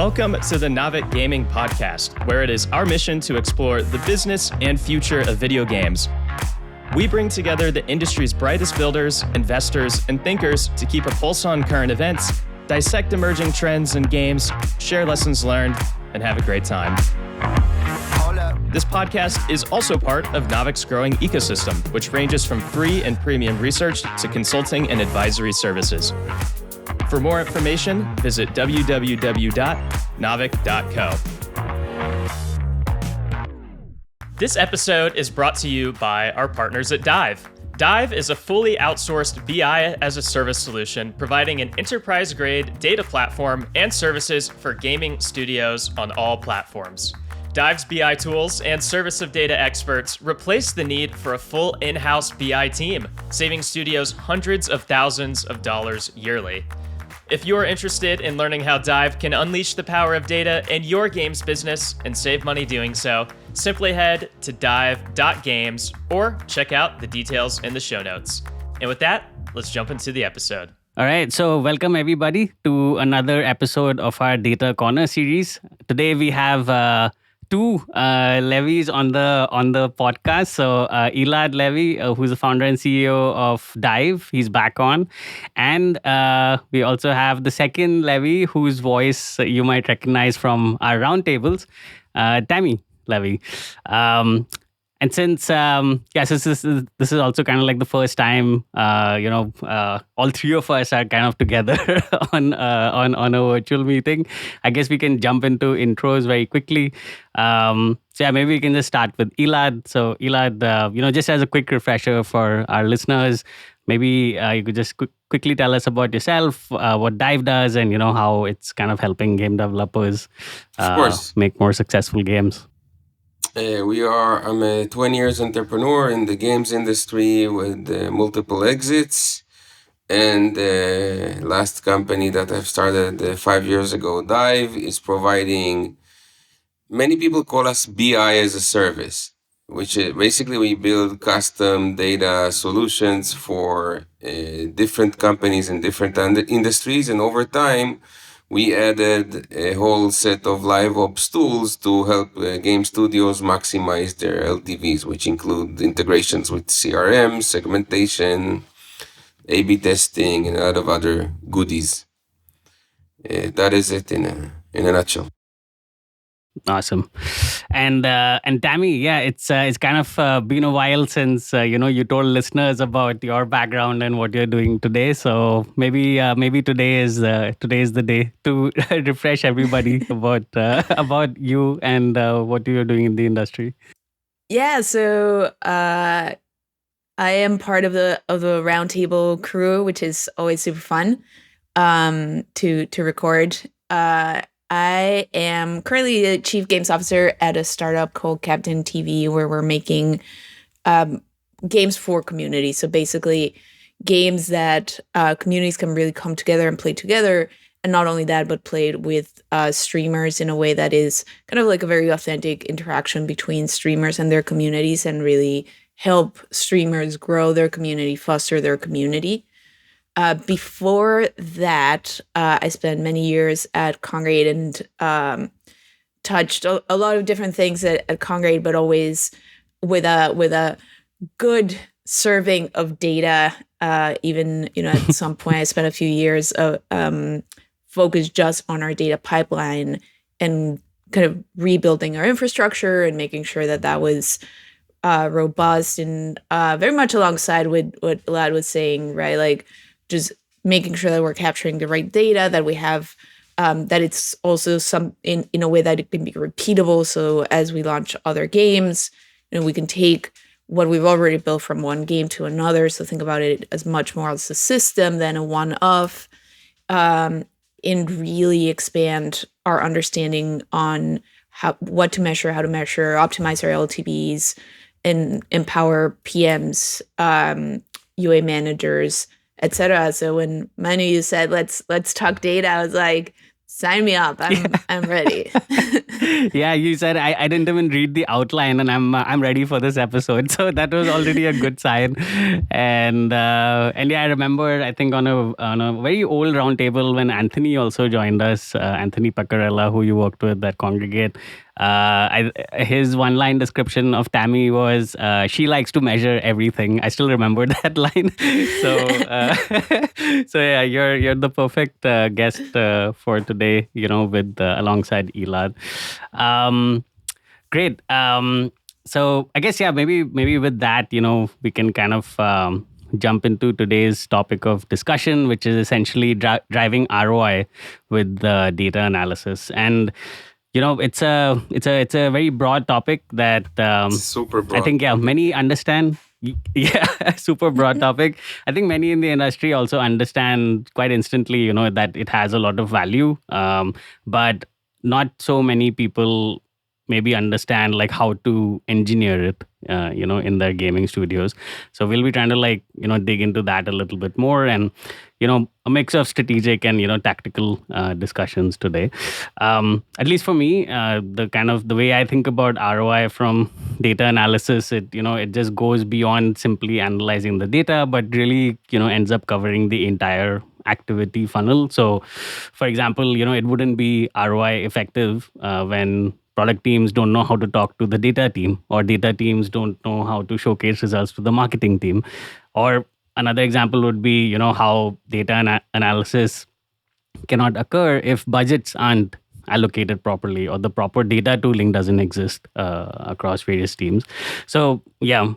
Welcome to the Naavik Gaming Podcast, where it is our mission to explore the business and future of video games. We bring together the industry's brightest builders, investors, and thinkers to keep a pulse on current events, dissect emerging trends in games, share lessons learned, and have a great time. This podcast is also part of Naavik's growing ecosystem, which ranges from free and premium research to consulting and advisory services. For more information, visit www.naavik.co. This episode is brought to you by our partners at Dive. Dive is a fully outsourced BI as a service solution, providing an enterprise-grade data platform and services for gaming studios on all platforms. Dive's BI tools and service of data experts replace the need for a full in-house BI team, saving studios hundreds of thousands of dollars yearly. If you're interested in learning how Dive can unleash the power of data in your games business and save money doing so, simply head to dive.games or check out the details in the show notes. And with that, let's jump into the episode. All right, so welcome everybody to another episode of our Data Corner series. Today we have two Levys on the podcast. So Elad Levy, who's the founder and CEO of Dive, he's back on. And we also have the second Levy, whose voice you might recognize from our roundtables, Tammy Levy. And since this is also kind of like the first time, all three of us are kind of together on a virtual meeting, I guess we can jump into intros very quickly. Maybe we can just start with Elad. So Elad, just as a quick refresher for our listeners, maybe you could just quickly tell us about yourself, what Dive does, and how it's kind of helping game developers make more successful games. I'm a 20 years entrepreneur in the games industry with multiple exits. And the last company that I've started 5 years ago, Dive, is providing, many people call us BI as a service, which is basically we build custom data solutions for different companies in different industries. And over time, we added a whole set of live ops tools to help game studios maximize their LTVs, which include integrations with CRM, segmentation, A/B testing, and a lot of other goodies. That is it in a nutshell. Awesome. And Tammy, it's kind of been a while since you told listeners about your background and what you're doing today. So maybe today is the day to refresh everybody about you and what you're doing in the industry. Yeah, so I am part of the roundtable crew, which is always super fun to record. I am currently the chief games officer at a startup called Captain TV, where we're making games for community. So basically games that communities can really come together and play together. And not only that, but played with streamers in a way that is kind of like a very authentic interaction between streamers and their communities, and really help streamers grow their community, foster their community. Before that, I spent many years at Kongregate and touched a lot of different things at Kongregate, but always with a good serving of data. Even at some point, I spent a few years focused just on our data pipeline and kind of rebuilding our infrastructure and making sure that was robust, and very much alongside with what Elad was saying, right? Like, just making sure that we're capturing the right data, that we have, that it's also in a way that it can be repeatable. So as we launch other games, we can take what we've already built from one game to another. So think about it as much more as a system than a one-off, and really expand our understanding on what to measure, how to measure, optimize our LTVs, and empower PMs, UA managers, etc. So when Manu said let's talk data, I was like, sign me up. I'm ready. Yeah, you said I didn't even read the outline, and I'm ready for this episode. So that was already a good sign. And yeah, I remember I think on a very old roundtable when Anthony also joined us, Anthony Paccarella, who you worked with at Congregate. His one-line description of Tammy was, "She likes to measure everything." I still remember that line. So yeah, you're the perfect guest for today. With alongside Elad. Great. So I guess maybe with that, we can kind of jump into today's topic of discussion, which is essentially driving ROI with data analysis. And it's a very broad topic that Super broad. I think many understand. Yeah, super broad topic. I think many in the industry also understand quite instantly, that it has a lot of value, but not so many people maybe understand like how to engineer it, in their gaming studios. So we'll be trying to dig into that a little bit more, and a mix of strategic and tactical discussions today. At least for me, the way I think about ROI from data analysis, it just goes beyond simply analyzing the data, but really ends up covering the entire activity funnel. So, for example, it wouldn't be ROI effective when product teams don't know how to talk to the data team, or data teams don't know how to showcase results to the marketing team. Or another example would be, how data analysis cannot occur if budgets aren't allocated properly, or the proper data tooling doesn't exist across various teams. So yeah,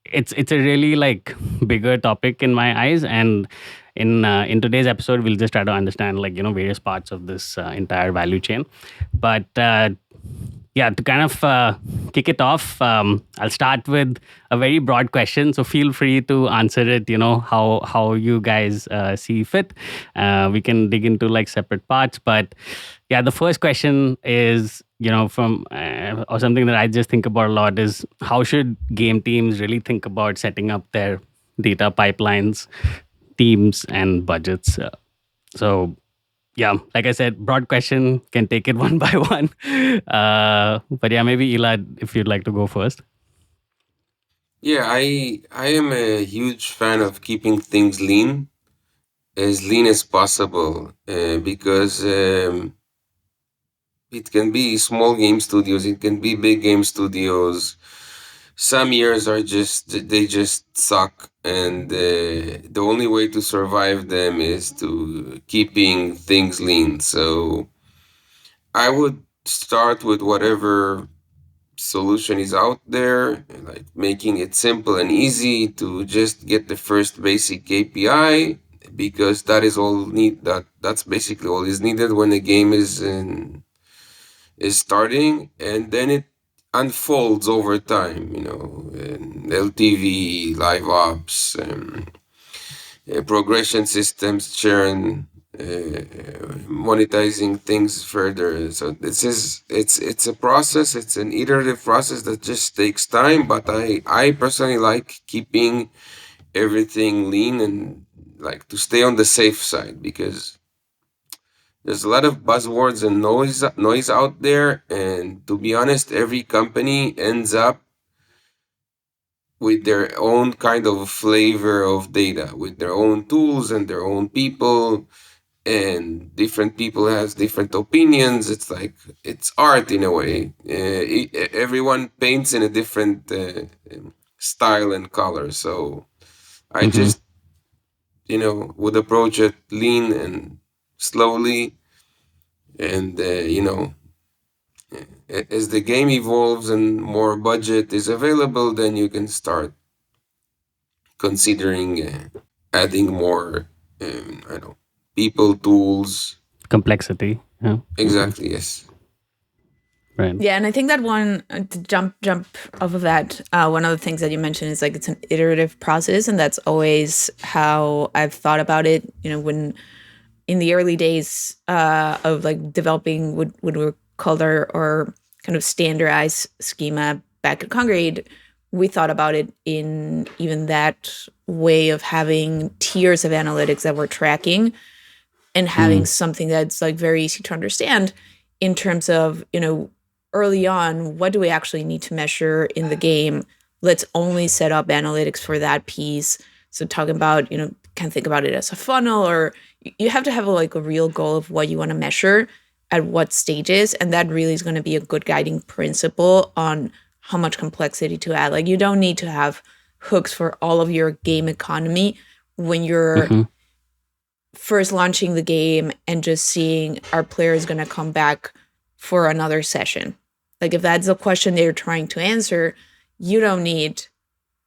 it's a really bigger topic in my eyes. And in today's episode, we'll just try to understand various parts of this entire value chain. But yeah, to kind of kick it off, I'll start with a very broad question. So feel free to answer it, how you guys see fit. We can dig into separate parts. But yeah, the first question is, from or something that I just think about a lot is, how should game teams really think about setting up their data pipelines, teams, and budgets? So yeah, like I said, broad question, can take it one by one. But yeah, maybe Elad, if you'd like to go first. Yeah, I am a huge fan of keeping things as lean as possible, because it can be small game studios, it can be big game studios. Some years they just suck, and the only way to survive them is to keeping things lean. So I would start with whatever solution is out there, like making it simple and easy to just get the first basic KPI, because that's basically all is needed when the game is starting, and then it unfolds over time, and LTV, live ops, progression systems, churn, monetizing things further. So it's a process. It's an iterative process that just takes time. But I personally like keeping everything lean and to stay on the safe side, because there's a lot of buzzwords and noise out there, and to be honest, every company ends up with their own kind of flavor of data, with their own tools and their own people, and different people has different opinions. It's art in a way. Everyone paints in a different style and color. So I just would approach it lean and slowly, and as the game evolves and more budget is available, then you can start considering adding more I don't know, people, tools, complexity. Yeah, exactly. Yes. Right. Yeah, and I think that one to jump off of that, one of the things that you mentioned is it's an iterative process, and that's always how I've thought about it. When in the early days of developing what we called our kind of standardized schema back at Congregate, we thought about it in even that way of having tiers of analytics that we're tracking, and having something that's very easy to understand in terms of early on, what do we actually need to measure in the game? Let's only set up analytics for that piece. So talking about, can think about it as a funnel, or you have to have a real goal of what you want to measure at what stages. And that really is going to be a good guiding principle on how much complexity to add. Like, you don't need to have hooks for all of your game economy when you're first launching the game and just seeing our players going to come back for another session. Like, if that's the question they're trying to answer, you don't need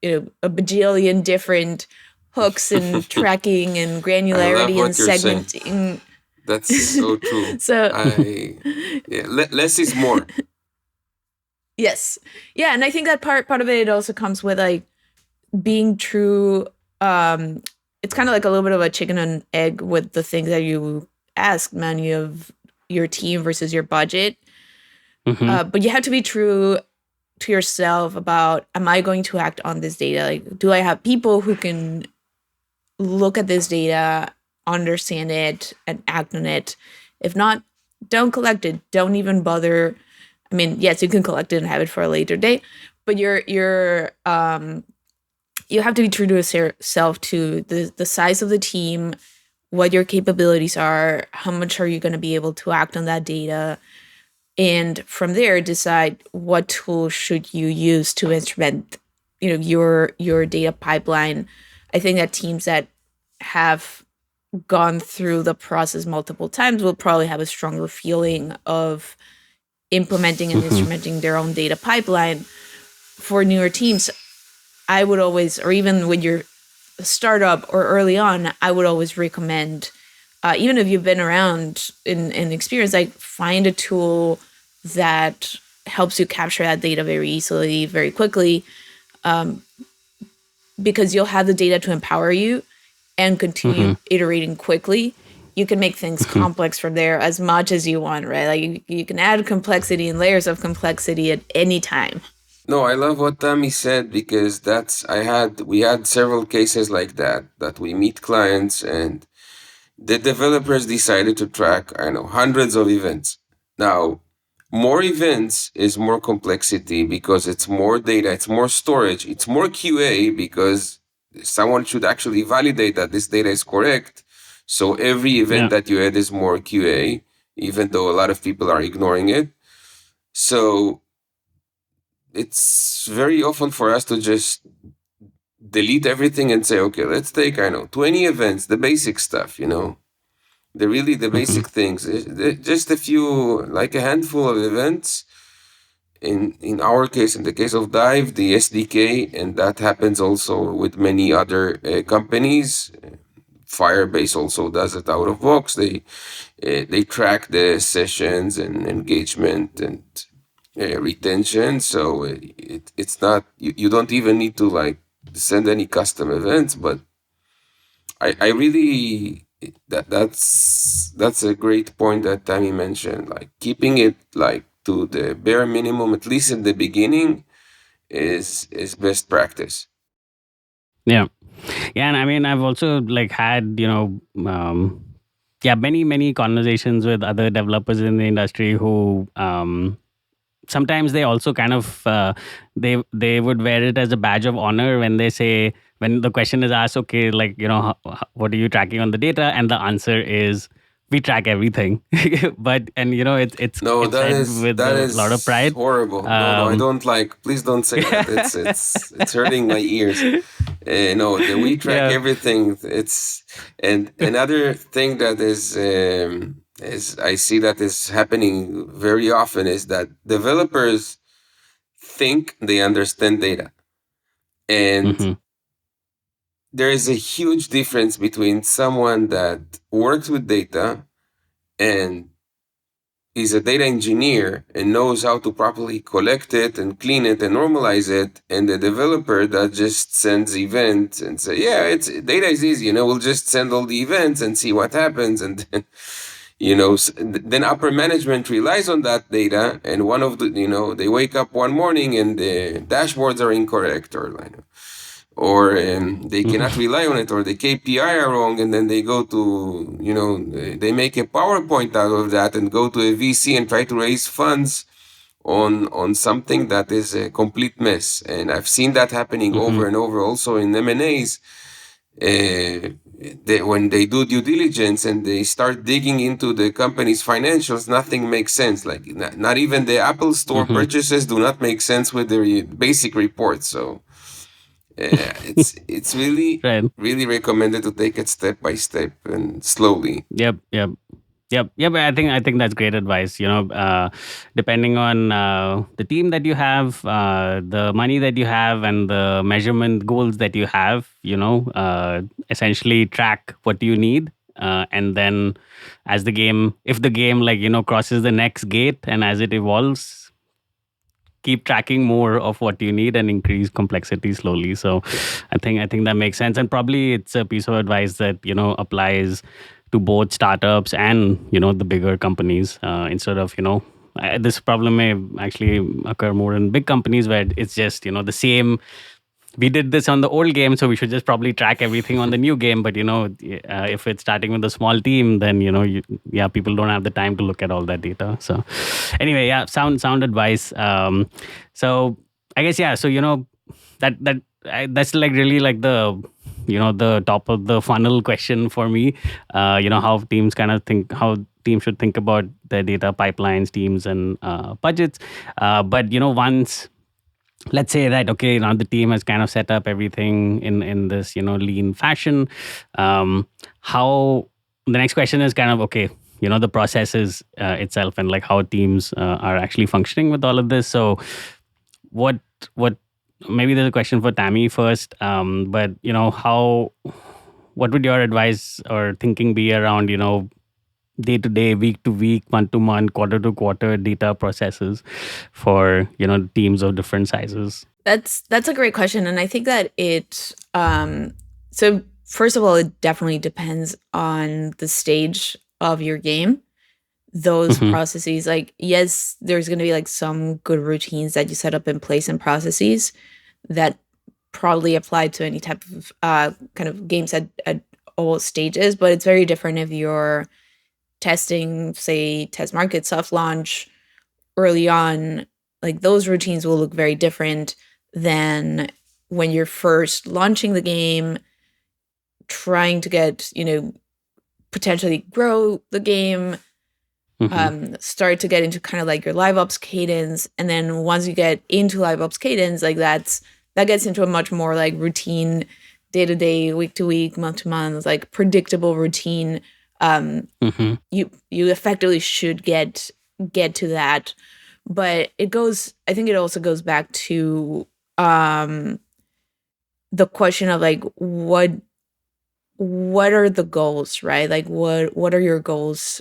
a bajillion different hooks and tracking and granularity and segmenting. Saying. That's so true. So less is more. Yes. Yeah, and I think that part of it also comes with being true. It's kind of like a little bit of a chicken and egg with the things that you ask, man. You have your team versus your budget. But you have to be true to yourself about, am I going to act on this data? Like, do I have people who can look at this data, understand it, and act on it? If not, don't collect it. Don't even bother. I mean, yes, you can collect it and have it for a later date, but you have to be true to yourself, to the size of the team, what your capabilities are, how much are you going to be able to act on that data, and from there decide what tools should you use to instrument, your data pipeline. I think that teams that have gone through the process multiple times will probably have a stronger feeling of implementing and instrumenting their own data pipeline. For newer teams, I would always, or even when you're a startup or early on, I would always recommend, even if you've been around in experience, find a tool that helps you capture that data very easily, very quickly, because you'll have the data to empower you and continue iterating quickly. You can make things complex from there as much as you want, right? Like, you can add complexity and layers of complexity at any time. No, I love what Tammy said, because we had several cases like that we meet clients and the developers decided to track, hundreds of events. Now, more events is more complexity because it's more data, it's more storage, it's more QA because someone should actually validate that this data is correct. So every event that you add is more QA, even though a lot of people are ignoring it. So it's very often for us to just delete everything and say, okay, let's take, 20 events, the basic stuff, the basic things. Just a few, like a handful of events. In our case, in the case of Dive, the SDK, and that happens also with many other companies. Firebase also does it out of box. They track the sessions and engagement and retention. So it's not, you don't even need to send any custom events. But I really, that's a great point that Tammy mentioned. Keeping it to the bare minimum, at least in the beginning, is best practice. Yeah, and I mean, I've also had many conversations with other developers in the industry who sometimes they also kind of they would wear it as a badge of honor when the question is asked, okay, what are you tracking on the data, and the answer is, we track everything. But it's with a lot of pride. Horrible. No, I don't please don't say that. It's hurting my ears. We track everything. And another thing that is I see that is happening very often is that developers think they understand data. And there is a huge difference between someone that works with data and is a data engineer and knows how to properly collect it and clean it and normalize it, and the developer that just sends events and say, data is easy, we'll just send all the events and see what happens. And then, then upper management relies on that data, and one of the, they wake up one morning and the dashboards are incorrect, or they cannot rely on it, or the KPI are wrong, and then they go to, they make a PowerPoint out of that and go to a VC and try to raise funds on something that is a complete mess. And I've seen that happening over and over also in M&As. When they do due diligence and they start digging into the company's financials, nothing makes sense. Like not even the Apple Store purchases do not make sense with the basic reports. So it's really Right. really recommended to take it step by step and slowly. Yep. But I think that's great advice. Depending on the team that you have, the money that you have, and the measurement goals that you have, essentially track what you need, and then as if the game crosses the next gate, and as it evolves, keep tracking more of what you need and increase complexity slowly. So I think that makes sense, and probably it's a piece of advice that applies to both startups and the bigger companies, instead of this problem may actually occur more in big companies where it's just the same. We did this on the old game, so we should just probably track everything on the new game. But if it's starting with a small team, then people don't have the time to look at all that data. So anyway, yeah, sound advice. So I guess, yeah. So that's like really like the top of the funnel question for me. How teams should think about their data pipelines, teams, and budgets. But once, let's say that, okay, now the team has kind of set up everything in this lean fashion. How the next question is kind of, okay, the processes itself, and like how teams are actually functioning with all of this. So what maybe there's a question for Tammy first, but what would your advice or thinking be around day to day, week to week, month to month, quarter to quarter data processes for teams of different sizes? That's a great question, and I think that it so first of all, it definitely depends on the stage of your game. Those processes, like, yes, there's going to be like some good routines that you set up in place and processes that probably apply to any type of kind of games at all stages, but it's very different if you're testing, say, test market, soft launch early on. Like, those routines will look very different than when you're first launching the game, trying to get, potentially grow the game, start to get into kind of like your live ops cadence. And then once you get into live ops cadence, like that gets into a much more like routine, day to day, week to week, month to month, like predictable routine. You effectively should get to that. But I think it also goes back to the question of like what are the goals, right? Like what are your goals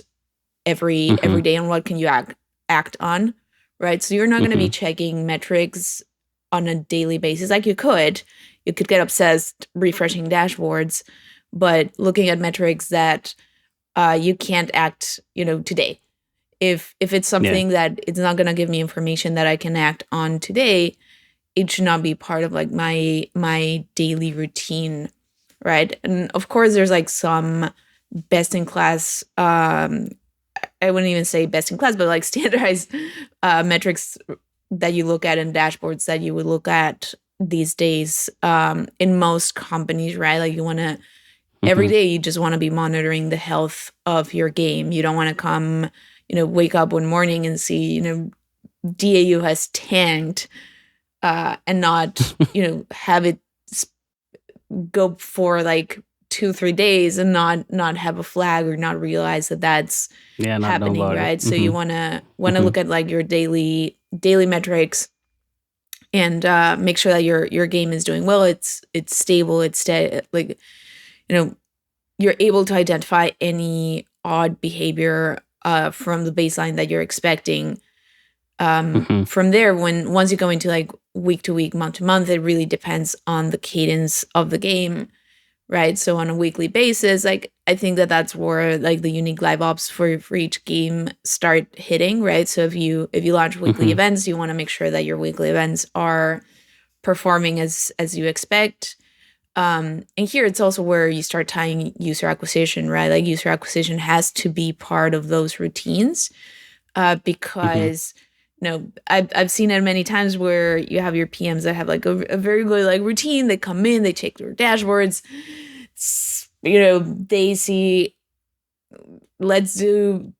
every day, and what can you act on, right? So you're not going to be checking metrics on a daily basis. Like you could get obsessed refreshing dashboards, but looking at metrics that you can't act, today. If it's something that it's not going to give me information that I can act on today, it should not be part of like my daily routine, right? And of course, there's like some best in class. I wouldn't even say best in class, but like standardized metrics that you look at in dashboards that you would look at these days in most companies, right? Like you want to every day you just want to be monitoring the health of your game. You don't want to come, wake up one morning and see, DAU has tanked and not, have it go for like 2-3 days and not have a flag or not realize that that's happening, right? So you want to look at like your daily metrics and make sure that your game is doing well. It's stable. It's like, you're able to identify any odd behavior from the baseline that you're expecting. From there, once you go into like week to week, month to month, it really depends on the cadence of the game, right? So on a weekly basis, like I think that's where like the unique live ops for each game start hitting, right? So if you launch weekly events, you want to make sure that your weekly events are performing as you expect. And here it's also where you start tying user acquisition, right? Like user acquisition has to be part of those routines because I've seen it many times where you have your PMs that have like a very good like routine. They come in, they check their dashboards. They see, let's do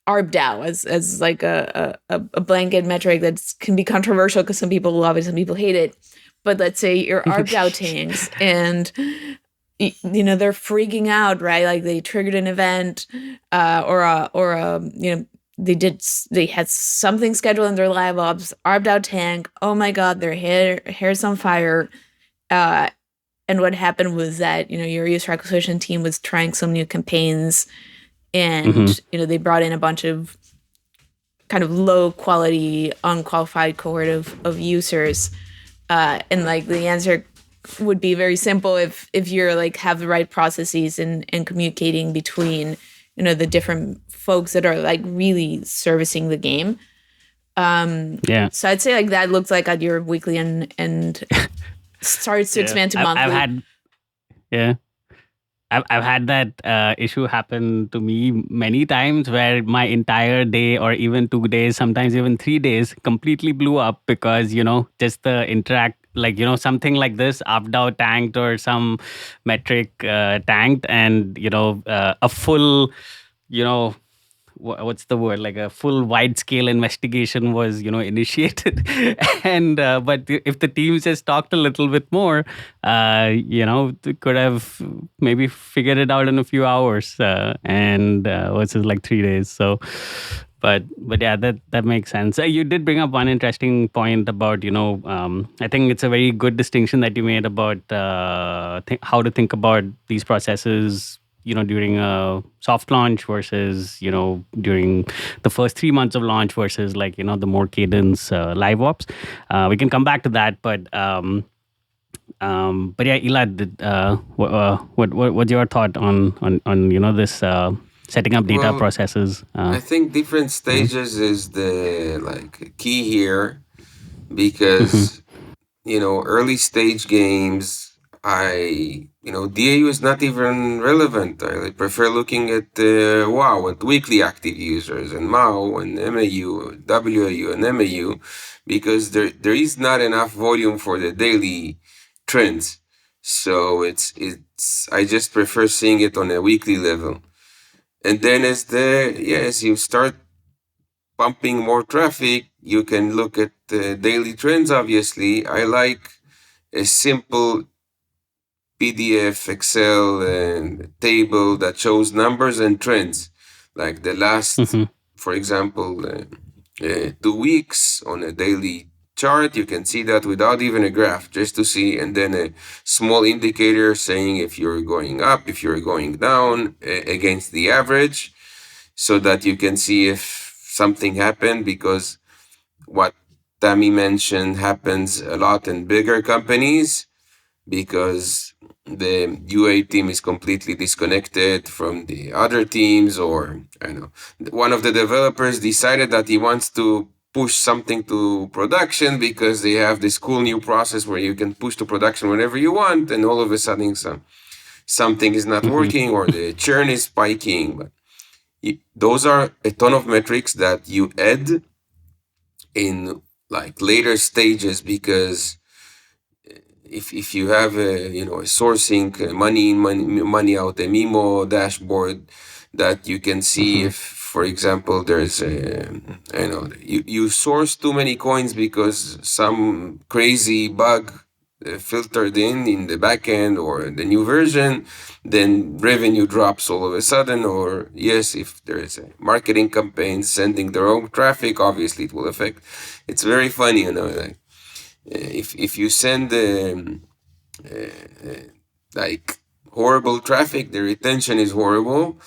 ARPDAO as like a blanket metric that can be controversial because some people love it, some people hate it. But let's say your ARPDAO tanks and they're freaking out, right? Like they triggered an event, they had something scheduled in their live ops, ARPDAO tank. Oh my God, their hair's on fire. And what happened was that, your user acquisition team was trying some new campaigns, and, they brought in a bunch of kind of low quality, unqualified cohort of users. And like the answer would be very simple if you're like have the right processes and communicating between, the different folks that are like really servicing the game. So I'd say like that looks like at your weekly and starts to expand to monthly. I've had that issue happen to me many times where my entire day or even 2 days, sometimes even 3 days completely blew up because, just the something like this, ARPDAO tanked or some metric tanked, and, a full, what's the word, like a full wide scale investigation was initiated. And but if the teams just talked a little bit more, they could have maybe figured it out in a few hours, and versus like 3 days. So but yeah, that makes sense. You did bring up one interesting point about I think it's a very good distinction that you made about how to think about these processes during a soft launch versus, during the first 3 months of launch versus like, the more cadence live ops. We can come back to that, but yeah, Elad, what's your thought on this setting up data processes? I think different stages is the like key here, because early stage games, DAU is not even relevant. I prefer looking at WoW and weekly active users and MAU and MAU, WAU and MAU, because there is not enough volume for the daily trends. So I just prefer seeing it on a weekly level. And then as you start pumping more traffic, you can look at the daily trends, obviously. I like a simple PDF, Excel, and table that shows numbers and trends. Like the last, for example, 2 weeks on a daily chart, you can see that without even a graph, just to see, and then a small indicator saying if you're going up, if you're going down against the average, so that you can see if something happened, because what Tammy mentioned happens a lot in bigger companies, because the UA team is completely disconnected from the other teams, or one of the developers decided that he wants to push something to production because they have this cool new process where you can push to production whenever you want, and all of a sudden something is not working or the churn is spiking. But those are a ton of metrics that you add in like later stages, because if you have a sourcing money in, money out, a Mimo dashboard that you can see if, for example, there's you source too many coins because some crazy bug filtered in the backend or the new version, then revenue drops all of a sudden. Or yes, if there is a marketing campaign sending the wrong traffic, obviously it will affect. It's very funny, like if you send like horrible traffic, the retention is horrible.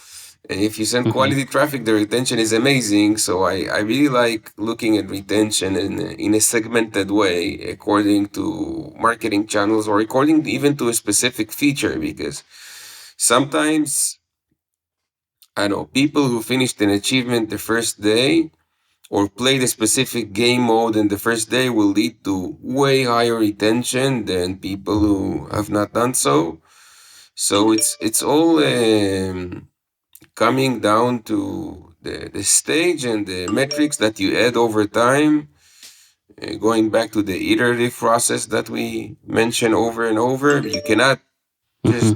And if you send quality traffic, the retention is amazing. So I really like looking at retention in a segmented way, according to marketing channels or according even to a specific feature, because sometimes, people who finished an achievement the first day or played a specific game mode in the first day will lead to way higher retention than people who have not done so. So it's all coming down to the stage and the metrics that you add over time, going back to the iterative process that we mention over and over, you cannot just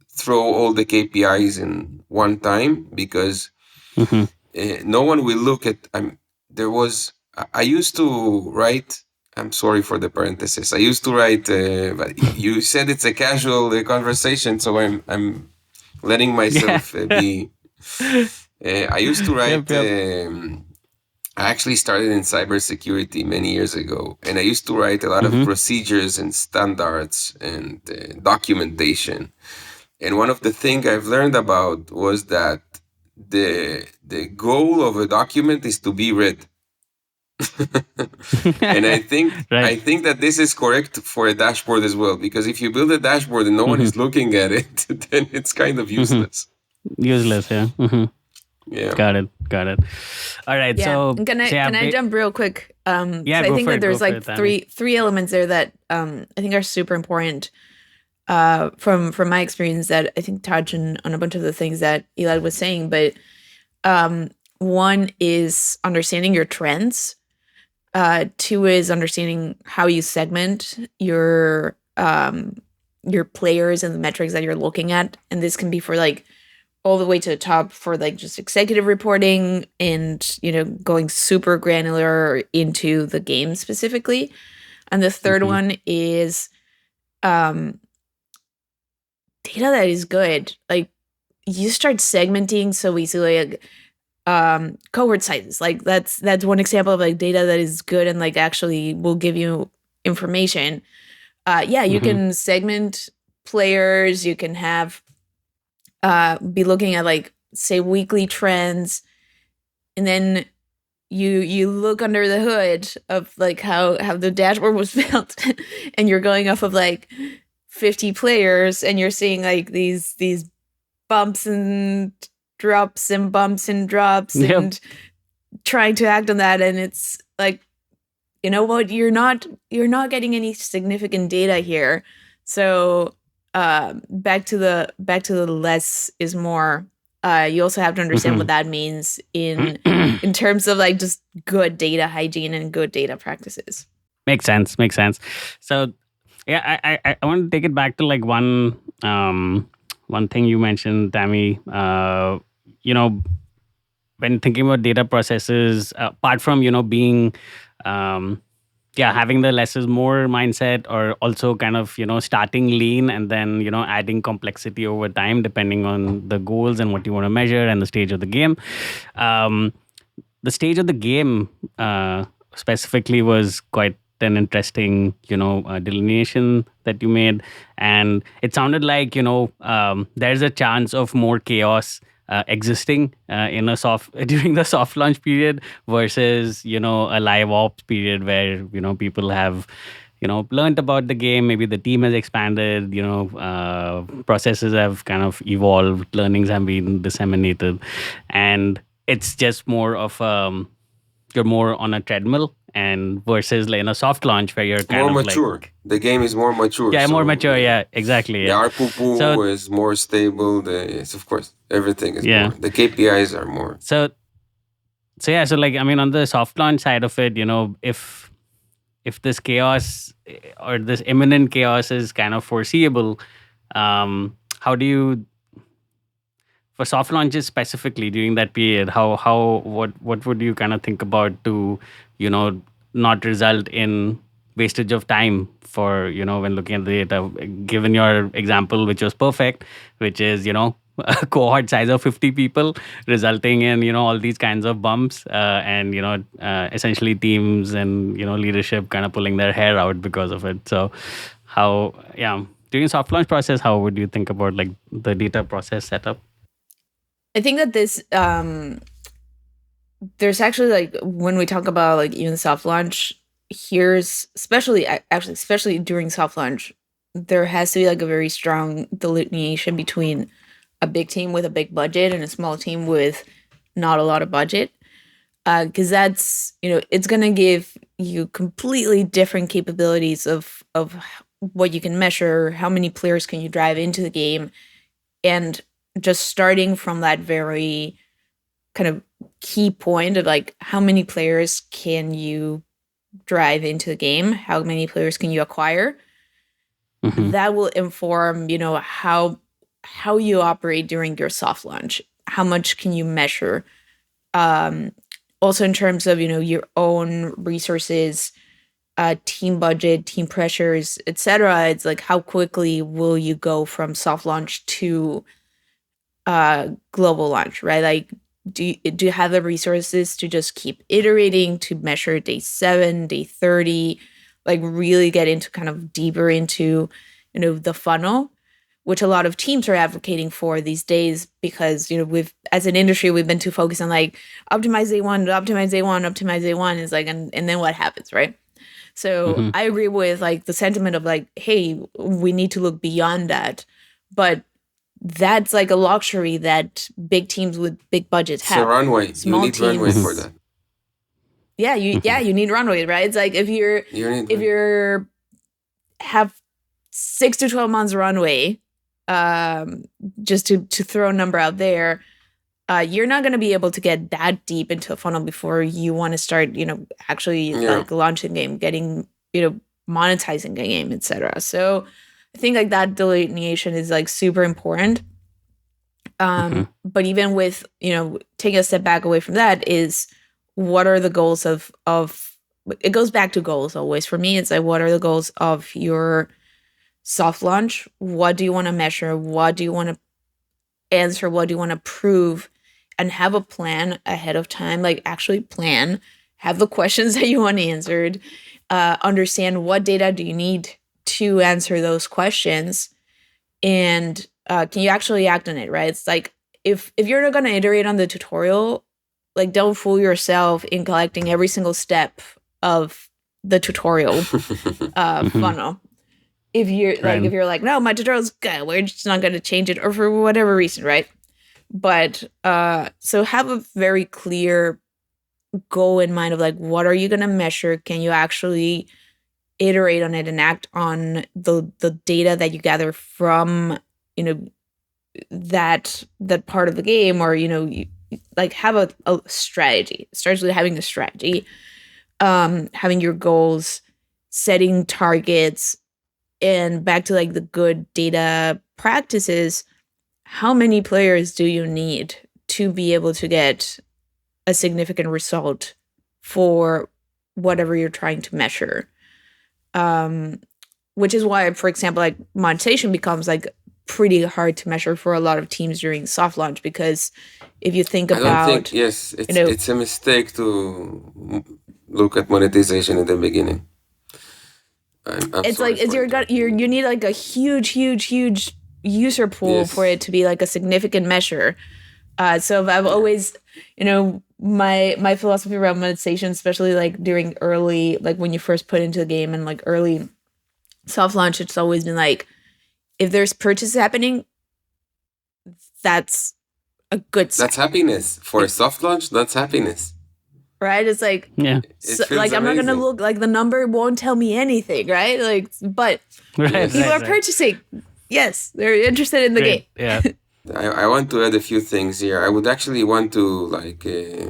throw all the KPIs in one time, because no one will look at. I used to write. I'm sorry for the parenthesis. I used to write, but you said it's a casual conversation, so I'm letting myself be. I used to write. I actually started in cybersecurity many years ago, and I used to write a lot of procedures and standards and documentation. And one of the things I've learned about was that the goal of a document is to be read. And I think that this is correct for a dashboard as well, because if you build a dashboard and no one is looking at it, then it's kind of useless. Useless, yeah. Yeah. Got it. All right. Yeah. So can I jump real quick? Yeah, so I think that there's like Tammy. three elements there that I think are super important from my experience, that I think touch on a bunch of the things that Elad was saying. But one is understanding your trends. Two is understanding how you segment your players and the metrics that you're looking at, and this can be for like all the way to the top for like just executive reporting and, you know, going super granular into the game specifically. And the third one is data that is good. Like, you start segmenting so easily, like cohort sizes. Like that's one example of like data that is good and like actually will give you information. You can segment players, you can have be looking at like, say, weekly trends, and then you look under the hood of like how the dashboard was built, and you're going off of like 50 players, and you're seeing like these bumps and drops and bumps and drops and trying to act on that, and it's like, you know what, you're not getting any significant data here. So back to the less is more. You also have to understand what that means in terms of like just good data hygiene and good data practices. Makes sense. So yeah, I want to take it back to like one thing you mentioned, Tammy. You know, when thinking about data processes, apart from, you know, being having the less is more mindset, or also kind of, you know, starting lean and then, you know, adding complexity over time depending on the goals and what you want to measure and the stage of the game. The stage of the game specifically was quite an interesting, you know, delineation that you made, and it sounded like, you know, there's a chance of more chaos existing in during the soft launch period versus, you know, a live ops period where, you know, people have, you know, learned about the game. Maybe the team has expanded, you know, processes have kind of evolved, learnings have been disseminated, and it's just more of you're more on a treadmill, and versus like in a soft launch where you're kind more of mature. like, the game is more mature. Yeah, more mature. Yeah, exactly. The ARPU is more stable. Yes, of course, everything is more. The KPIs are more. So like, I mean, on the soft launch side of it, you know, if this chaos or this imminent chaos is kind of foreseeable, how do you, for soft launches specifically during that period, what would you kind of think about to, you know, not result in wastage of time for, you know, when looking at the data, given your example, which was perfect, which is, you know, a cohort size of 50 people resulting in, you know, all these kinds of bumps and, you know, essentially teams and, you know, leadership kind of pulling their hair out because of it. So during soft launch process, how would you think about like the data process setup? I think that this there's actually, like, when we talk about like even soft launch, here's especially during soft launch, there has to be like a very strong delineation between a big team with a big budget and a small team with not a lot of budget, because that's, you know, it's gonna give you completely different capabilities of what you can measure, how many players can you drive into the game, and just starting from that very kind of key point of like how many players can you drive into the game, how many players can you acquire. That will inform, how you operate during your soft launch. How much can you measure? Also in terms of, your own resources, team budget, team pressures, etc. It's like how quickly will you go from soft launch to global launch, right? Like do you have the resources to just keep iterating, to measure day 7, day 30, like really get into kind of deeper into, the funnel, which a lot of teams are advocating for these days because, we've, as an industry, we've been too focused on like optimize day 1, optimize day 1, optimize day 1 is like, and then what happens, right? So I agree with like the sentiment of like, hey, we need to look beyond that. But that's like a luxury that big teams with big budgets have. It's a runway. Small you need teams, runway for that. Yeah, you need runway, right? It's like if you're have 6 to 12 months runway, just to throw a number out there, you're not going to be able to get that deep into a funnel before you want to start, actually like launching the game, getting, monetizing the game, etc. So I think like that delineation is like super important. But even with, taking a step back away from that is what are the goals of it goes back to goals always for me. It's like, what are the goals of your soft launch? What do you want to measure? What do you want to answer? What do you want to prove? And have a plan ahead of time, like actually plan, have the questions that you want answered, understand what data do you need to answer those questions, and can you actually act on it, right? It's like if you're not going to iterate on the tutorial, like don't fool yourself in collecting every single step of the tutorial funnel. If you're like, no, my tutorial's good, we're just not going to change it, or for whatever reason, right? But so have a very clear goal in mind of like, what are you going to measure? Can you actually iterate on it and act on the data that you gather from, that part of the game, or, you like have a strategy. It starts with having a strategy, having your goals, setting targets, and back to like the good data practices. How many players do you need to be able to get a significant result for whatever you're trying to measure? Which is why, for example, like monetization becomes like pretty hard to measure for a lot of teams during soft launch, because if you think about, it's a mistake to look at monetization in the beginning. It's like you need like a huge user pool for it to be like a significant measure. So I've always, my philosophy around monetization, especially like during early, like when you first put into the game and like early soft launch, it's always been like, if there's purchase happening, that's a good sign. That's happiness. For a soft launch, that's happiness. Right? It's like, like I'm not going to look, like the number won't tell me anything, right? Like, but people are purchasing. Yes, they're interested in the game. Yeah. I want to add a few things here. I would actually want to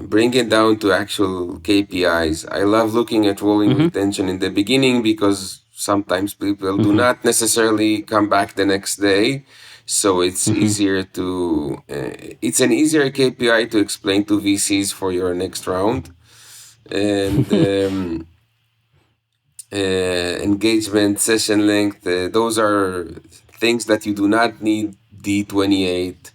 bring it down to actual KPIs. I love looking at rolling retention in the beginning because sometimes people do not necessarily come back the next day. So it's easier to, it's an easier KPI to explain to VCs for your next round. And engagement, session length, those are things that you do not need D28.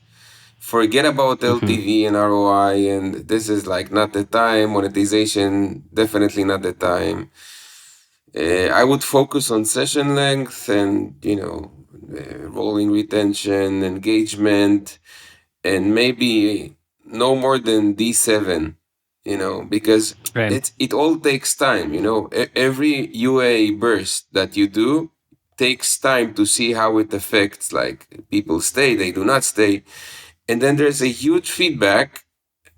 Forget about LTV and ROI, and this is like not the time. Monetization, definitely not the time. I would focus on session length and, rolling retention, engagement, and maybe no more than D7, because it all takes time, every UA burst that you do takes time to see how it affects, like people stay, they do not stay. And then there's a huge feedback,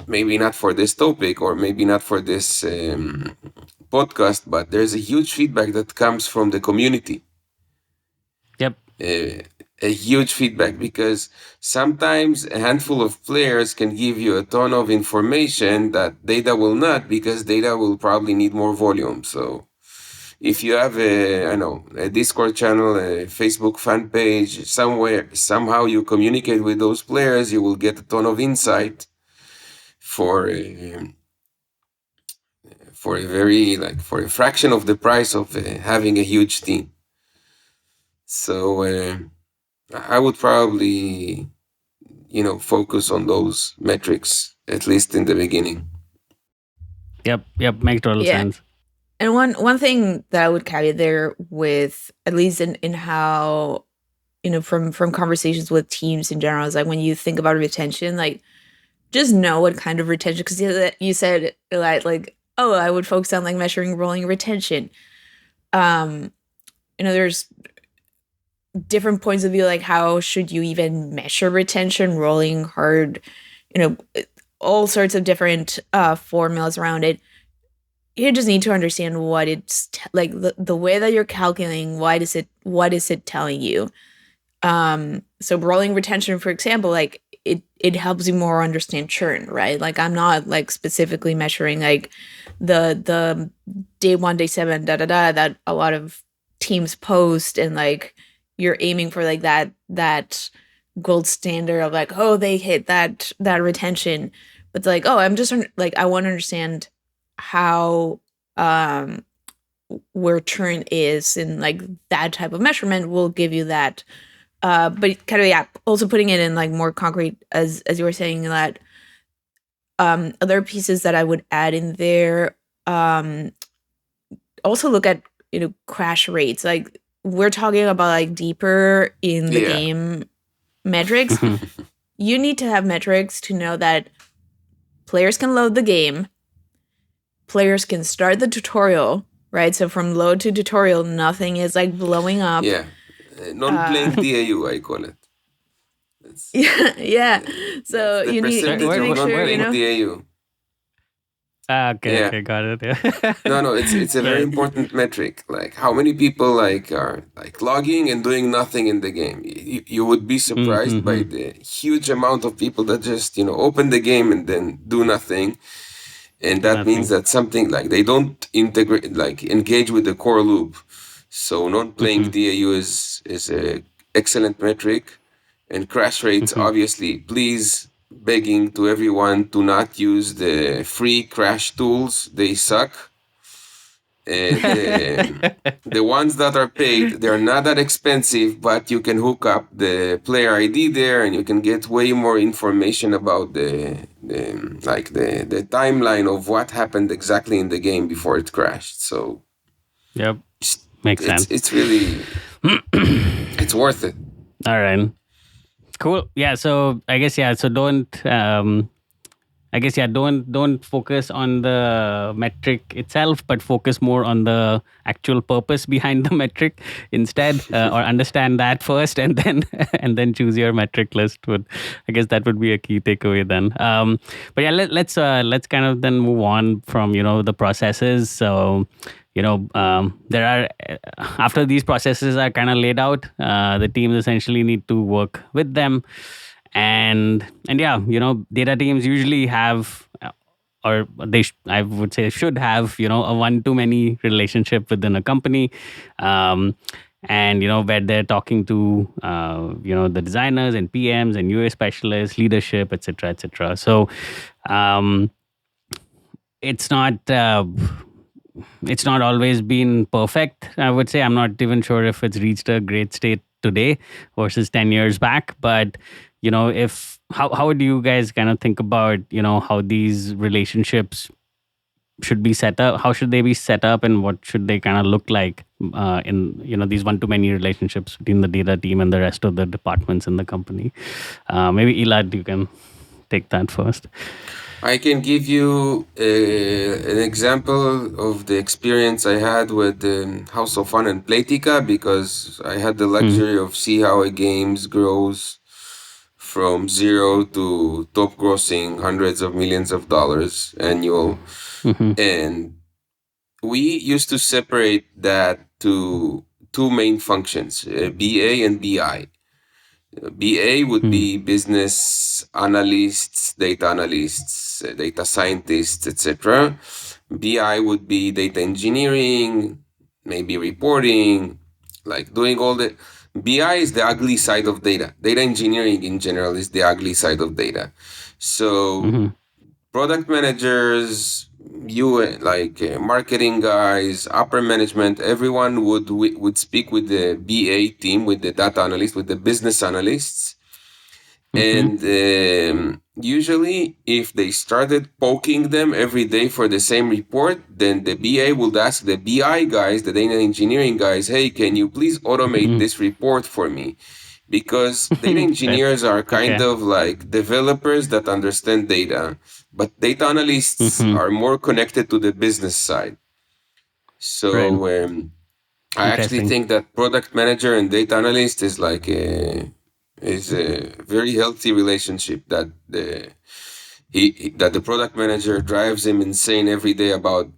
maybe not for this topic or maybe not for this podcast, but there's a huge feedback that comes from the community. Yep. a huge feedback, because sometimes a handful of players can give you a ton of information that data will not, because data will probably need more volume. So if you have a Discord channel, a Facebook fan page, somehow you communicate with those players, you will get a ton of insight for for a fraction of the price of having a huge team. So I would probably, focus on those metrics, at least in the beginning. Yep, makes total Yeah. sense. And one thing that I would caveat there with, at least in how, from conversations with teams in general, is like when you think about retention, like just know what kind of retention, because you said like, oh, I would focus on like measuring rolling retention. There's different points of view, like how should you even measure retention, rolling, hard, all sorts of different formulas around it. You just need to understand what it's like, the way that you're calculating, what is it telling you. So rolling retention, for example, like it helps you more understand churn, right? Like I'm not like specifically measuring like the day 1, day 7, that a lot of teams post, and like you're aiming for like that gold standard of like, oh, they hit that retention. But it's like, oh, I'm just like, I want to understand how where churn is, and like that type of measurement will give you that. But kind of, also putting it in like more concrete, as you were saying, that other pieces that I would add in there, also look at crash rates. Like we're talking about like deeper in the game metrics. You need to have metrics to know that players can load the game, players can start the tutorial, right? So from load to tutorial, nothing is like blowing up. Non-playing DAU, I call it. Yeah. So you need to make sure, DAU. Okay, got it. Yeah. No, it's a very important metric. Like how many people like are like logging and doing nothing in the game. You would be surprised by the huge amount of people that just open the game and then do nothing. And that means that something like they don't engage with the core loop. So non-playing DAU is a excellent metric. And crash rates, obviously, please begging to everyone to not use the free crash tools. They suck. The ones that are paid, they're not that expensive, but you can hook up the player ID there, and you can get way more information about the timeline of what happened exactly in the game before it crashed. So, yep, makes sense. It's really, it's worth it. All right, cool. Yeah. So I guess So don't. Don't focus on the metric itself, but focus more on the actual purpose behind the metric instead, or understand that first, and then choose your metric list. I guess that would be a key takeaway then. But yeah, let's kind of then move on from the processes. So there are, after these processes are kind of laid out, the teams essentially need to work with them. And data teams usually have, or I would say should have, a one-to-many relationship within a company, and where they're talking to the designers and PMs and UA specialists, leadership, etc., etc. So it's not always been perfect, I would say. I'm not even sure if it's reached a great state today versus 10 years back, but how do you guys kind of think about how these relationships should be set up? How should they be set up, and what should they kind of look like in these one-to-many relationships between the data team and the rest of the departments in the company? Maybe Elad, you can take that first. I can give you an example of the experience I had with House of Fun and Playtika, because I had the luxury of see how a games grows from zero to top grossing hundreds of millions of dollars annual. And we used to separate that to two main functions, BA and BI. BA would be business analysts, data scientists, etc. BI would be data engineering, maybe reporting, like doing all the. BI is the ugly side of data. Data engineering in general is the ugly side of data. So product managers, marketing guys, upper management, everyone would speak with the BA team, with the data analyst, with the business analysts. And usually, if they started poking them every day for the same report, then the BA would ask the BI guys, the data engineering guys, hey, can you please automate this report for me? Because data engineers are kind of like developers that understand data, but data analysts are more connected to the business side. So I actually think that product manager and data analyst is like a very healthy relationship that the product manager drives him insane every day about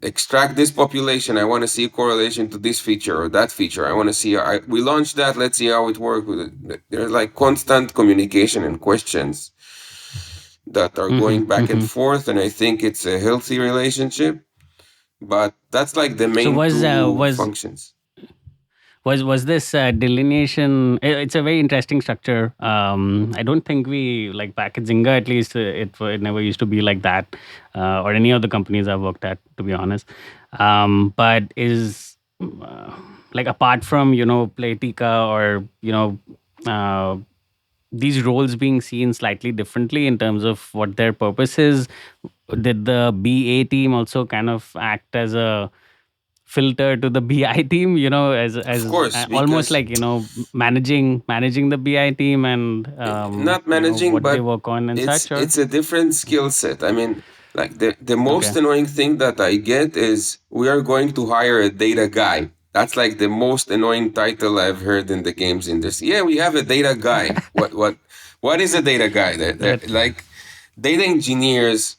extract this population. I want to see a correlation to this feature or that feature. I want to see we launched that. Let's see how it works. There's like constant communication and questions that are going back and forth, and I think it's a healthy relationship. But that's like the main two functions. Was this delineation? It's a very interesting structure. I don't think we, like back at Zynga at least, it never used to be like that, or any of the companies I've worked at, to be honest. But is like, apart from Playtika or these roles being seen slightly differently in terms of what their purpose is, did the BA team also kind of act as a filter to the BI team, as Of course, almost like managing the BI team and not managing, what but they work on and such? Or? It's a different skill set. I mean, like the most annoying thing that I get is we are going to hire a data guy. That's like the most annoying title I've heard in the games industry. Yeah, we have a data guy. What is a data guy? Like data engineers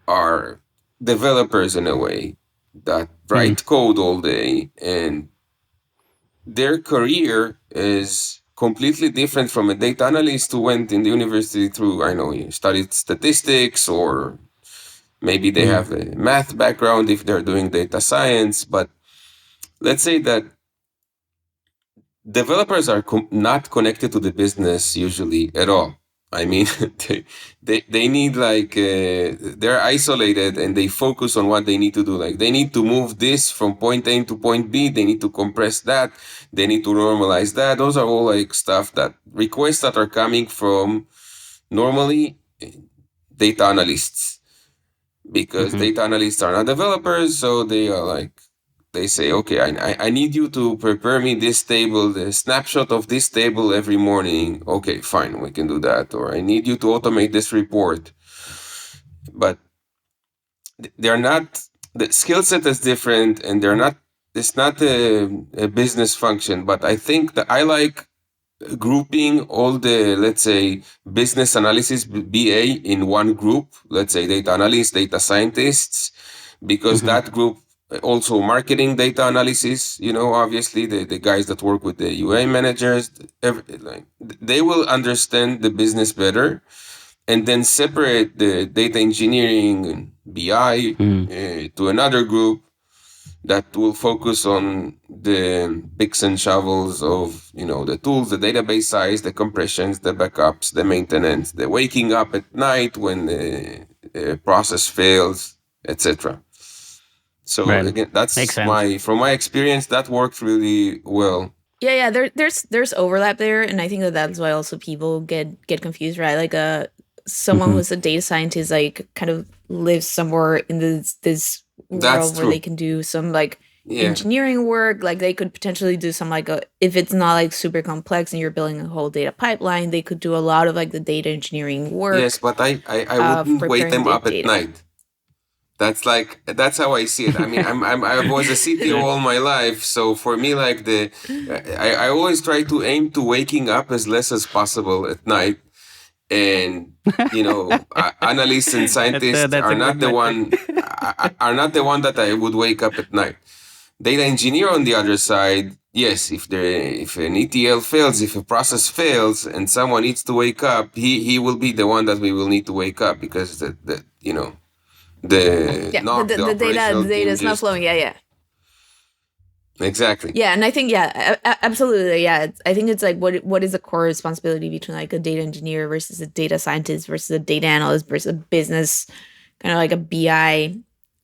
are developers in a way that write code all day, and their career is completely different from a data analyst who went in the university through, he studied statistics, or maybe they have a math background if they're doing data science. But let's say that developers are not connected to the business usually at all. I mean, they need they're isolated and they focus on what they need to do. Like they need to move this from point A to point B. They need to compress that. They need to normalize that. Those are all like stuff that requests that are coming from normally data analysts, because data analysts are not developers. So they are like, they say, okay, I need you to prepare me this table, the snapshot of this table every morning. Okay, fine, we can do that. Or I need you to automate this report. But they're not, the skill set is different, and it's not a business function. But I think that I like grouping all the, let's say, business analysis BA in one group, let's say data analysts, data scientists, because that group also marketing data analysis, obviously the guys that work with the UA managers, they will understand the business better, and then separate the data engineering BI to another group that will focus on the picks and shovels of, the tools, the database size, the compressions, the backups, the maintenance, the waking up at night when the process fails, etc. So again, that's from my experience, that worked really well. Yeah. There's overlap there, and I think that's why also people get confused, right? Like someone who's a data scientist, like kind of lives somewhere in this world where they can do some like engineering work. Like they could potentially do some like if it's not like super complex and you're building a whole data pipeline, they could do a lot of like the data engineering work. Yes, but I wouldn't wake them up at night. That's how I see it. I mean, I was a CTO all my life, so for me, like I always try to aim to waking up as less as possible at night, and analysts and scientists are not the one that I would wake up at night. Data engineer, on the other side, yes, if an ETL fails, if a process fails, and someone needs to wake up, he will be the one that we will need to wake up, because the the operational data team is not flowing. Yeah. Exactly. Yeah, and I think absolutely. Yeah, I think it's like what is the core responsibility between like a data engineer versus a data scientist versus a data analyst versus a business kind of like a BI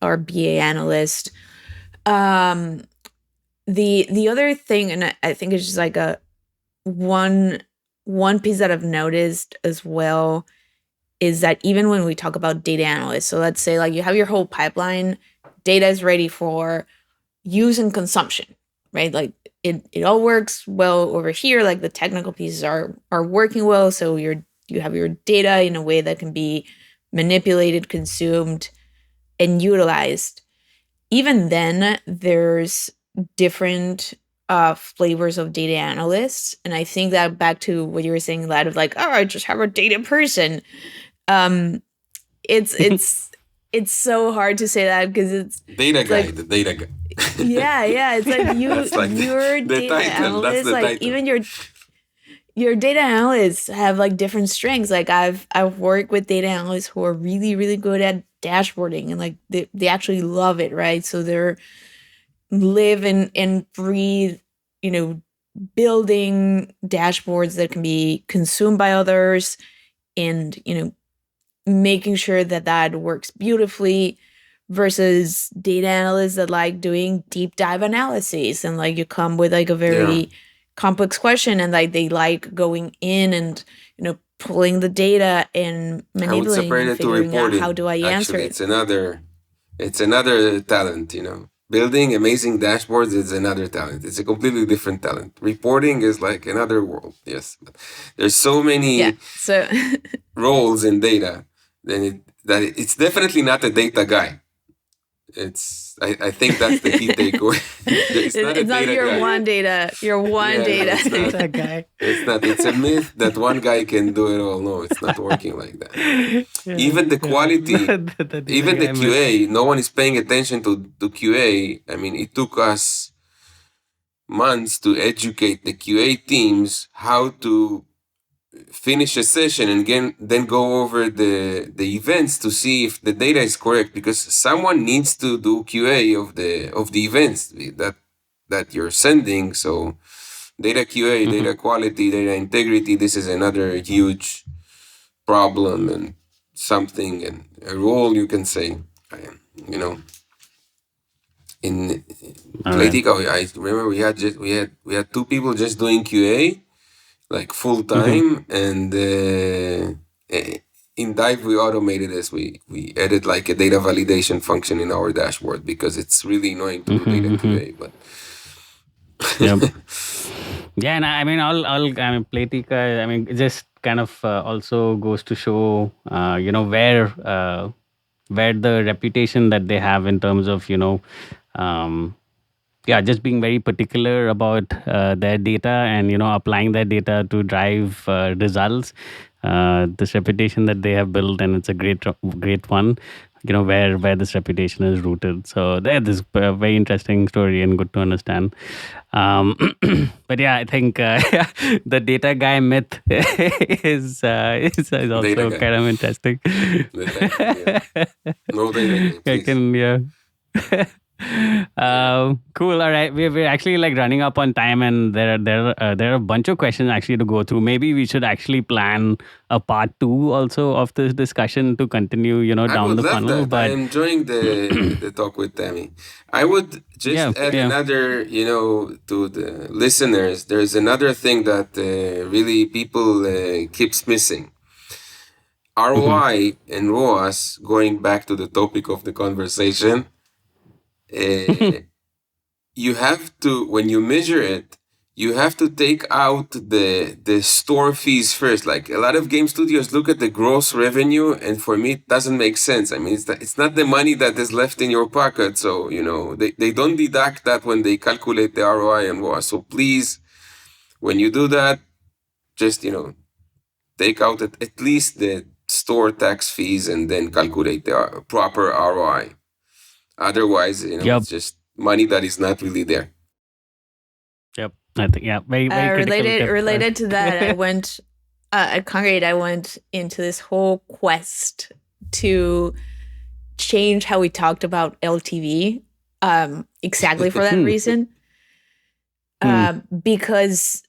or BA analyst. The other thing, and I think it's just like a one piece that I've noticed as well is that even when we talk about data analysts, so let's say like you have your whole pipeline, data is ready for use and consumption, right? Like it all works well over here. Like the technical pieces are working well, so you have your data in a way that can be manipulated, consumed, and utilized. Even then, there's different flavors of data analysts, and I think that back to what you were saying, Lad, of like, oh, I just have a data person. It's so hard to say that because it's data guy, like, the data guy. yeah, it's like your the data title. analysts, That's the like title. even your data analysts have like different strengths. Like I've worked with data analysts who are really, really good at dashboarding, and like they actually love it, right? So they're live and breathe, building dashboards that can be consumed by others, and making sure that works beautifully, versus data analysts that like doing deep dive analyses, and like you come with like a very complex question, and like they like going in and pulling the data and manipulating and figuring out how do I answer it. It's another talent, Building amazing dashboards is another talent. It's a completely different talent. Reporting is like another world. Yes, but there's so many roles in data that it's definitely not a data guy. I think that's the key takeaway. It's not your guy. Your one data guy. It's not. It's a myth that one guy can do it all. No, it's not working like that. Even the quality, even the QA, no one is paying attention to QA. I mean, it took us months to educate the QA teams how to finish a session and then go over the events to see if the data is correct, because someone needs to do QA of the events that you're sending. So data QA, data quality, data integrity, this is another huge problem and something, and a role, you can say, in Playtika, I remember we had two people just doing QA, like full time, and in Dive we automated this. We added like a data validation function in our dashboard, because it's really annoying to do data QA. But yeah, and I mean, Playtika, I mean, it just kind of also goes to show, where the reputation that they have in terms of, just being very particular about their data and applying their data to drive results. This reputation that they have built, and it's a great one. Where this reputation is rooted. So that is a very interesting story and good to understand. But yeah, I think the data guy myth is also kind of interesting. No data guy, please. Cool. All right, we're actually like running up on time, and there are a bunch of questions actually to go through. Maybe we should actually plan a part 2 also of this discussion to continue down the funnel. But I'm enjoying the talk with Tammy. I would just add another, to the listeners, there's another thing that really people keeps missing. ROI and ROAS, going back to the topic of the conversation, you have to, when you measure it, you have to take out the store fees first. Like a lot of game studios look at the gross revenue, and for me it doesn't make sense. I mean, it's not the money that is left in your pocket. So they don't deduct that when they calculate the ROI and ROAS. So please, when you do that, just take out at least the store tax fees and then calculate the proper ROI. Otherwise, it's just money that is not really there. Yep. I think, yeah, very, very critical tip. Related to that, I went at Congregate. I went into this whole quest to change how we talked about LTV, exactly for that reason. Because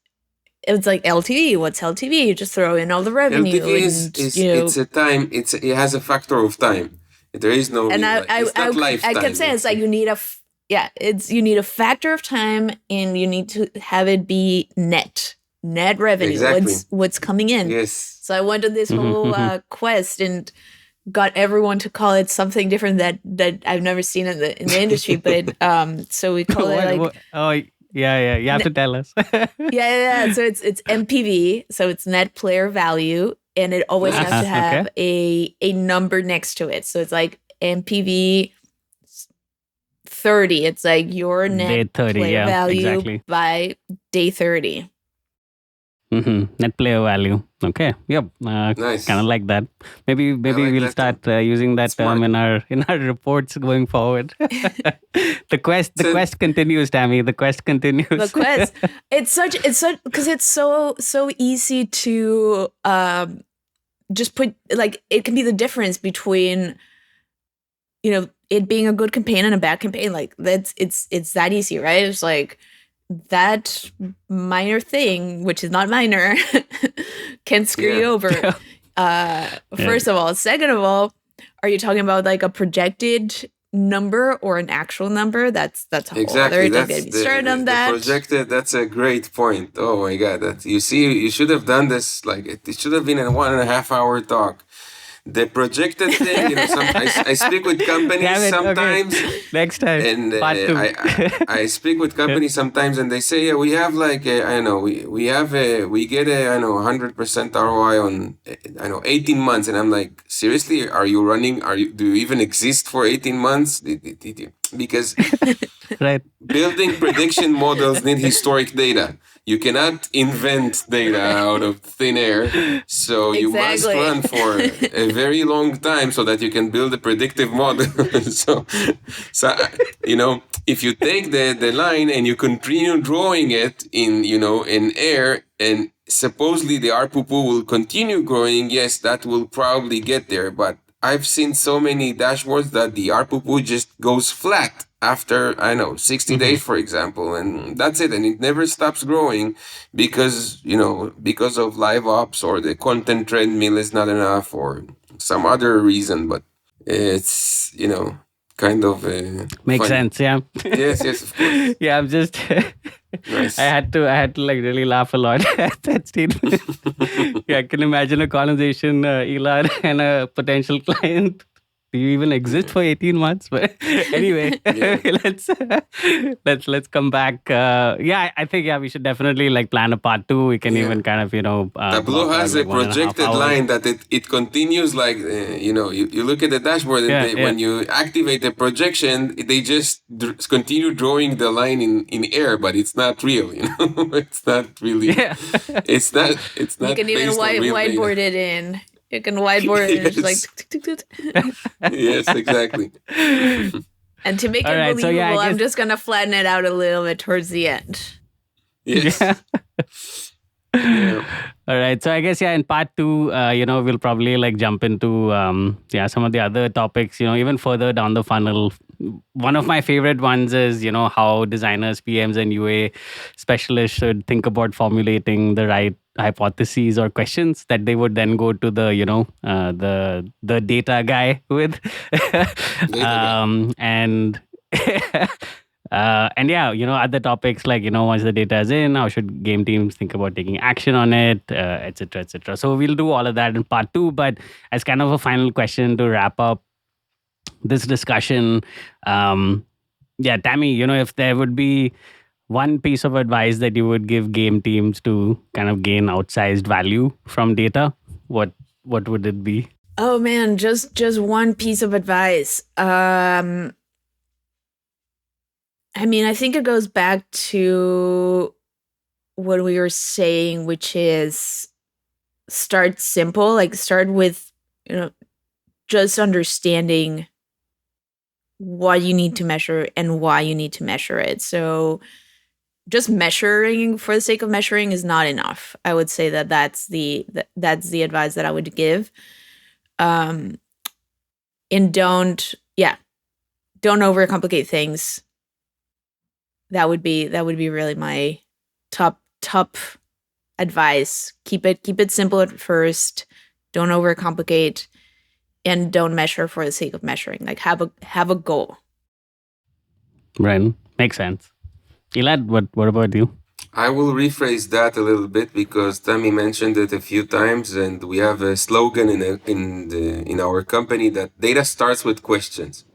it was like LTV. What's LTV? You just throw in all the revenue. LTV it's a time. It has a factor of time. There is no. And it's not lifetime. I kept saying it's like you need you need a factor of time, and you need to have it be net revenue. Exactly. What's coming in. Yes. So I went on this whole quest and got everyone to call it something different that I've never seen in the industry. But so we call it like. Oh yeah. You have to tell us. Yeah. So it's NPV. So it's net player value, and it always has to have a number next to it. So it's like NPV 30. It's like your net 30, player value by day 30. Net player value. Okay. Yep. Nice. Kind of like that. Maybe we'll start using that term in our reports going forward. The quest continues, Tammy. The quest continues. The quest. It's such because it's so easy to just put, like, it can be the difference between, you know, it being a good campaign and a bad campaign. Like it's that easy, right? It's like that minor thing, which is not minor, can screw you over. First of all. Second of all, are you talking about like a projected number or an actual number? That's a whole exactly. other. Don't get me started on that. Projected. That's a great point. Oh my god! That you see, you should have done this. Like it should have been a 1.5 hour talk. The projected thing, you know, I speak with companies sometimes. Okay. Next time. And I speak with companies sometimes, and they say, yeah, we have like, we get a 100% ROI on, 18 months. And I'm like, seriously, do you even exist for 18 months? Because building prediction models need historic data. You cannot invent data out of thin air. So you must run for a very long time so that you can build a predictive model. so if you take the line and you continue drawing it in air, and supposedly the ARPU will continue growing, yes, that will probably get there. But I've seen so many dashboards that the ARPU just goes flat after, 60 days, for example, and that's it. And it never stops growing because of live ops, or the content treadmill is not enough, or some other reason. But it's, kind of makes sense. Yeah. Yes, of course. Yeah, I'm just nice. I had to like really laugh a lot at that statement. Yeah, I can imagine a conversation, Elad and a potential client. Do you even exist for 18 months? But anyway, let's come back. I think we should definitely like plan a part 2. We can even kind of Tableau has a projected line that it continues, like you look at the dashboard, and when you activate the projection, they just continue drawing the line in air, but it's not real. It's not really. Yeah. It's not. You can even whiteboard it in. You can whiteboard it. It's like. Yes, exactly. And to make it believable, I'm just gonna flatten it out a little bit towards the end. Yes. Yeah. All right. So I guess in part 2, we'll probably like jump into some of the other topics. Even further down the funnel. One of my favorite ones is how designers, PMs, and UA specialists should think about formulating the right hypotheses or questions that they would then go to the the data guy with, and other topics like, once the data is in, how should game teams think about taking action on it, etc., etc. So we'll do all of that in part 2. But as kind of a final question to wrap up this discussion, Tammy, if there would be one piece of advice that you would give game teams to kind of gain outsized value from data, what would it be? Oh man, just one piece of advice. I think it goes back to what we were saying, which is start simple. Like start with, just understanding what you need to measure and why you need to measure it. So just measuring for the sake of measuring is not enough. I would say that's the advice that I would give. And don't overcomplicate things. That would be really my top advice. Keep it simple at first. Don't overcomplicate, and don't measure for the sake of measuring. Like have a goal. Right, makes sense. Elad, what about you? I will rephrase that a little bit because Tammy mentioned it a few times, and we have a slogan in our company that data starts with questions.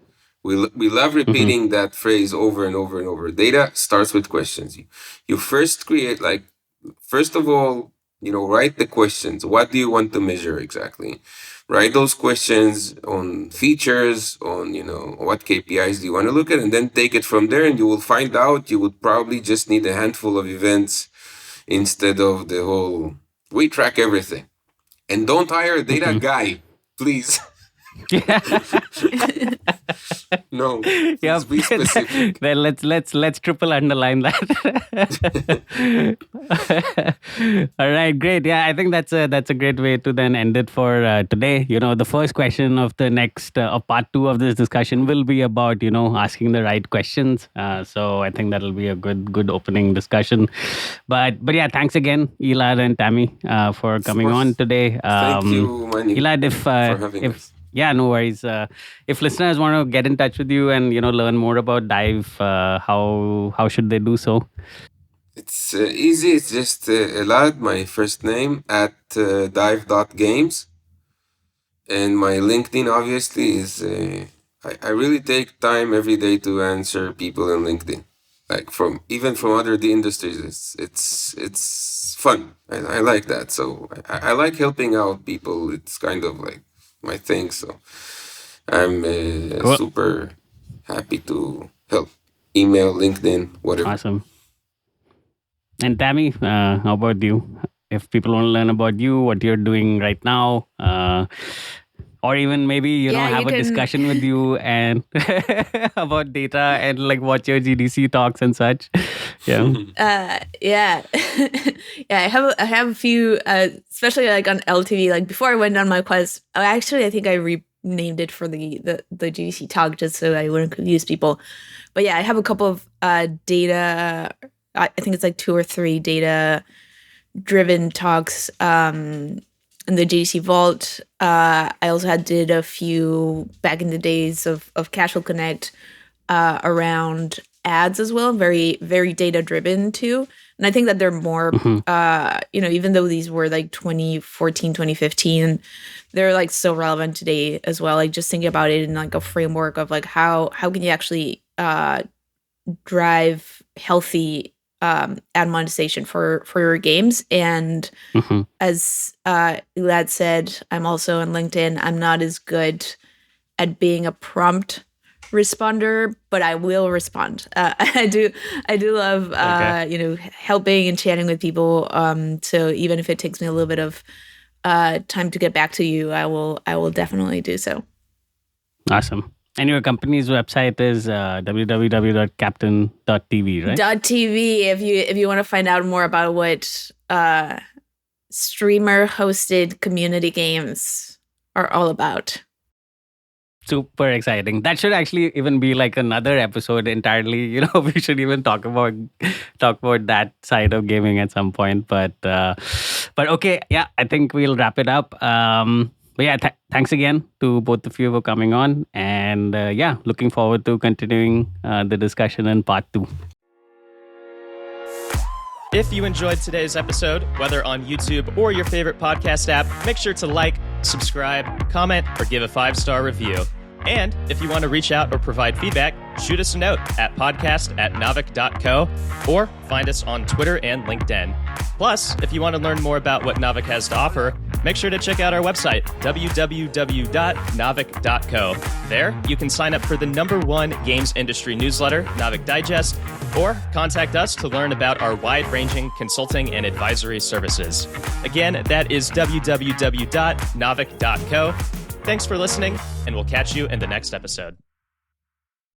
We love repeating that phrase over and over and over. Data starts with questions. You first create, like, first of all, write the questions. What do you want to measure exactly? Write those questions on features, on, what KPIs do you want to look at, and then take it from there, and you will find out you would probably just need a handful of events instead of the whole, we track everything. And don't hire a data guy, please. No, yeah. be specific. Then let's triple underline that. All right, great. Yeah, I think that's a great way to then end it for today. The first question of the next of part 2 of this discussion will be about asking the right questions. So I think that'll be a good opening discussion. But yeah, thanks again, Elad and Tammy, for coming on today. Thank you, Mani, Elad, for having us. Yeah, no worries. If listeners want to get in touch with you and learn more about Dive, how should they do so? It's easy. It's just Elad, my first name, at dive.games. And my LinkedIn, obviously, is I really take time every day to answer people on LinkedIn. Like even from other industries, it's fun. I like that. So I like helping out people. It's kind of like my thing. So I'm super happy to help. Email, LinkedIn, whatever. Awesome. And Tammy, how about you? If people want to learn about you, what you're doing right now, or even maybe have a discussion with you and about data and like watch your GDC talks and such. Yeah. Yeah. I have a few, especially like on LTV. Like before I went on my quest, I think I renamed it for the GDC talk just so I wouldn't confuse people. But yeah, I have a couple of data. I think it's like 2 or 3 data-driven talks in the GDC Vault. I also did a few back in the days of Casual Connect around ads as well, very, very data-driven too. And I think that they're more, even though these were like 2014, 2015, they're like still relevant today as well. Like just thinking about it in like a framework of like how can you actually drive healthy ad monetization for your games. And as Elad said, I'm also on LinkedIn. I'm not as good at being a prompt responder, but I will respond. I do love helping and chatting with people. So even if it takes me a little bit of time to get back to you, I will definitely do so. Awesome. And your company's website is www.captain.tv, right? .tv. If you want to find out more about what streamer-hosted community games are all about. Super exciting. That should actually even be like another episode entirely. We should even talk about that side of gaming at some point. But okay, yeah, I think we'll wrap it up. But yeah, thanks again to both of you for coming on. And looking forward to continuing the discussion in part 2. If you enjoyed today's episode, whether on YouTube or your favorite podcast app, make sure to like, subscribe, comment, or give a 5-star review. And if you want to reach out or provide feedback, shoot us a note at podcast@naavik.co or find us on Twitter and LinkedIn. Plus, if you want to learn more about what Naavik has to offer, make sure to check out our website, www.naavik.co. There, you can sign up for the #1 games industry newsletter, Naavik Digest, or contact us to learn about our wide-ranging consulting and advisory services. Again, that is www.naavik.co. Thanks for listening, and we'll catch you in the next episode.